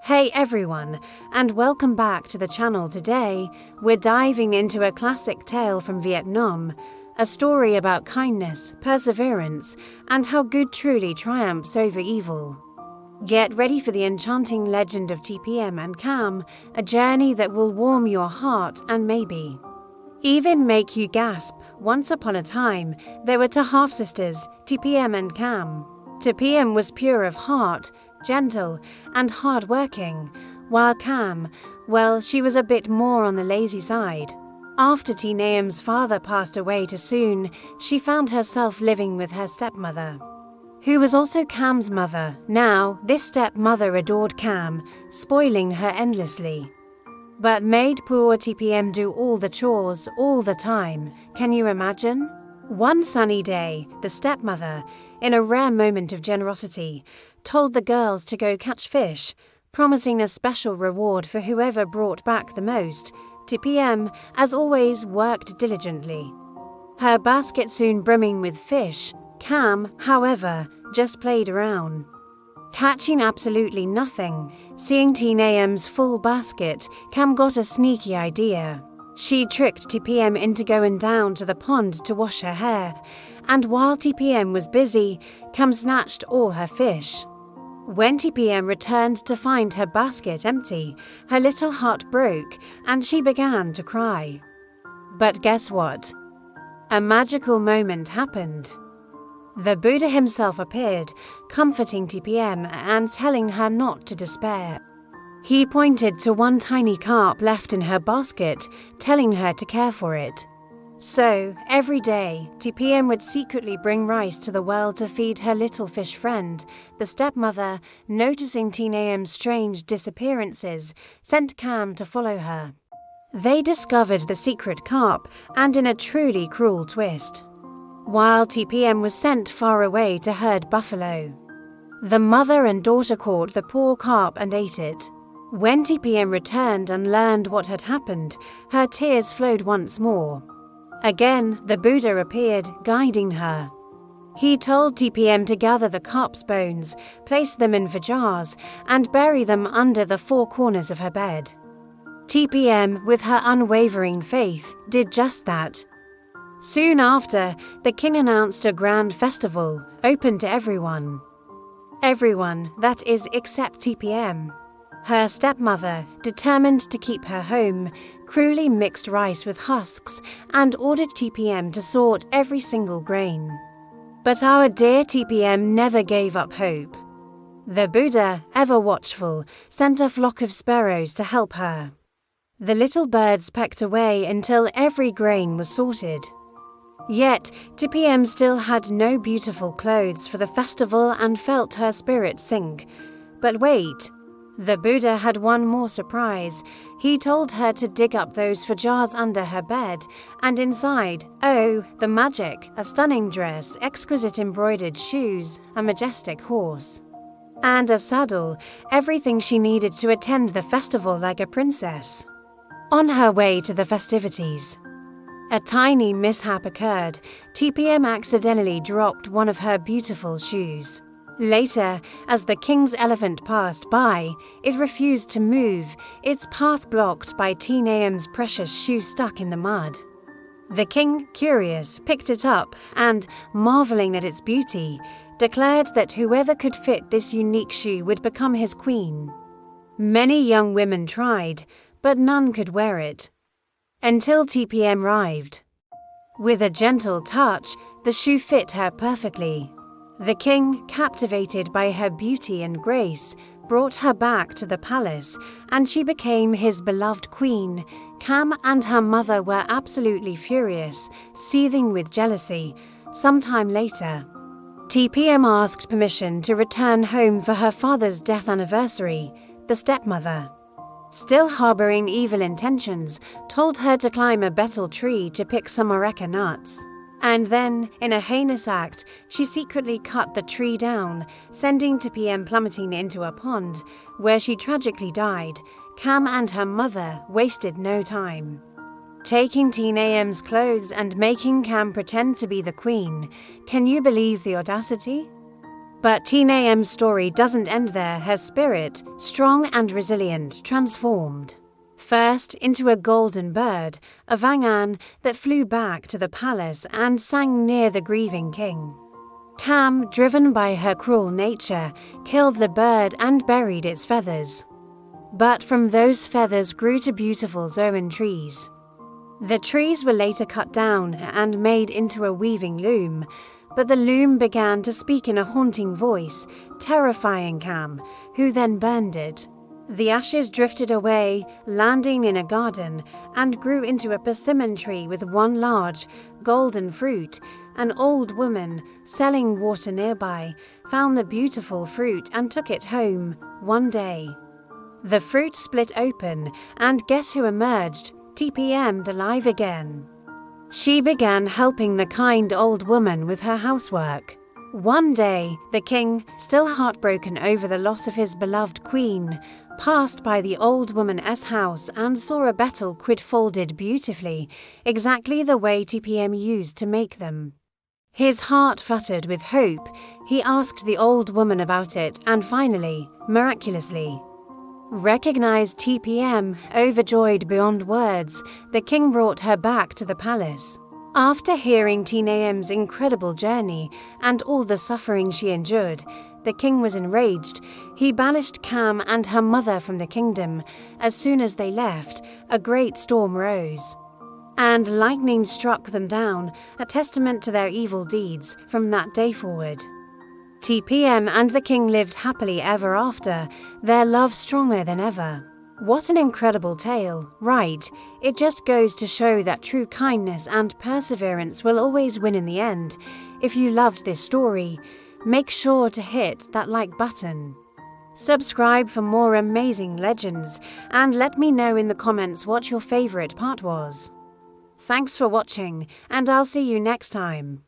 Hey everyone, and welcome back to the channel. Today, we're diving into a classic tale from Vietnam, a story about kindness, perseverance, and how good truly triumphs over evil. Get ready for the enchanting legend of Tam and Cam, a journey that will warm your heart and maybe even make you gasp. Once upon a time, there were two half-sisters, Tam and Cam. Tam was pure of heart, gentle, and hardworking, while Cam, well, she was a bit more on the lazy side. After Tam's father passed away too soon, she found herself living with her stepmother, who was also Cam's mother. Now, this stepmother adored Cam, spoiling her endlessly, but made poor Tam do all the chores all the time. Can you imagine? One sunny day, the stepmother, in a rare moment of generosity, told the girls to go catch fish, promising a special reward for whoever brought back the most. Tam, as always, worked diligently, her basket soon brimming with fish. Cam, however, just played around, catching absolutely nothing. Seeing Tam's full basket, Cam got a sneaky idea. She tricked Tam into going down to the pond to wash her hair, and while Tam was busy, Cam snatched all her fish. When Tam returned to find her basket empty, her little heart broke and she began to cry. But guess what? A magical moment happened. The Buddha himself appeared, comforting Tam and telling her not to despair. He pointed to one tiny carp left in her basket, telling her to care for it. So, every day, Tam would secretly bring rice to the well to feed her little fish friend. The stepmother, noticing Tam's strange disappearances, sent Cam to follow her. They discovered the secret carp, and in a truly cruel twist, while Tam was sent far away to herd buffalo, the mother and daughter caught the poor carp and ate it. When Tam returned and learned what had happened, her tears flowed once more. Again, the Buddha appeared, guiding her. He told Tam to gather the carp's bones, place them in jars, and bury them under the four corners of her bed. Tam, with her unwavering faith, did just that. Soon after, the king announced a grand festival, open to everyone. Everyone, that is, except Tam. Her stepmother, determined to keep her home, cruelly mixed rice with husks and ordered Tam to sort every single grain. But our dear Tam never gave up hope. The Buddha, ever watchful, sent a flock of sparrows to help her. The little birds pecked away until every grain was sorted. Yet, Tam still had no beautiful clothes for the festival and felt her spirit sink. But wait, the Buddha had one more surprise. He told her to dig up those jars under her bed, and inside, oh, the magic, a stunning dress, exquisite embroidered shoes, a majestic horse, and a saddle, everything she needed to attend the festival like a princess. On her way to the festivities, a tiny mishap occurred. Tam accidentally dropped one of her beautiful shoes. Later, as the king's elephant passed by, it refused to move, its path blocked by Tam's precious shoe stuck in the mud. The king, curious, picked it up and, marveling at its beauty, declared that whoever could fit this unique shoe would become his queen. Many young women tried, but none could wear it, until Tam arrived. With a gentle touch, the shoe fit her perfectly. The king, captivated by her beauty and grace, brought her back to the palace, and she became his beloved queen. Cam and her mother were absolutely furious, seething with jealousy. Sometime later, Tam asked permission to return home for her father's death anniversary. The stepmother, still harboring evil intentions, told her to climb a betel tree to pick some areca nuts. And then, in a heinous act, she secretly cut the tree down, sending Tam plummeting into a pond, where she tragically died. Cam and her mother wasted no time, taking Tam's clothes and making Cam pretend to be the queen. Can you believe the audacity? But Tam story doesn't end there. Her spirit, strong and resilient, transformed. First into a golden bird, a vangan that flew back to the palace and sang near the grieving king. Cam, driven by her cruel nature, killed the bird and buried its feathers. But from those feathers grew to beautiful zoan trees. The trees were later cut down and made into a weaving loom, but the loom began to speak in a haunting voice, terrifying Cam, who then burned it. The ashes drifted away, landing in a garden, and grew into a persimmon tree with one large, golden fruit. An old woman, selling water nearby, found the beautiful fruit and took it home one day. The fruit split open, and guess who emerged? TPM'd alive again. She began helping the kind old woman with her housework. One day, the king, still heartbroken over the loss of his beloved queen, passed by the old woman's house and saw a betel quid folded beautifully, exactly the way TPM used to make them. His heart fluttered with hope. He asked the old woman about it and finally, miraculously, recognized TPM. Overjoyed beyond words, the king brought her back to the palace. After hearing Tam's incredible journey and all the suffering she endured, the king was enraged. He banished Cam and her mother from the kingdom. As soon as they left, a great storm rose, and lightning struck them down, a testament to their evil deeds. From that day forward, TPM and the king lived happily ever after, their love stronger than ever. What an incredible tale, right? It just goes to show that true kindness and perseverance will always win in the end. If you loved this story, make sure to hit that like button. Subscribe for more amazing legends, and let me know in the comments what your favorite part was. Thanks for watching, and I'll see you next time.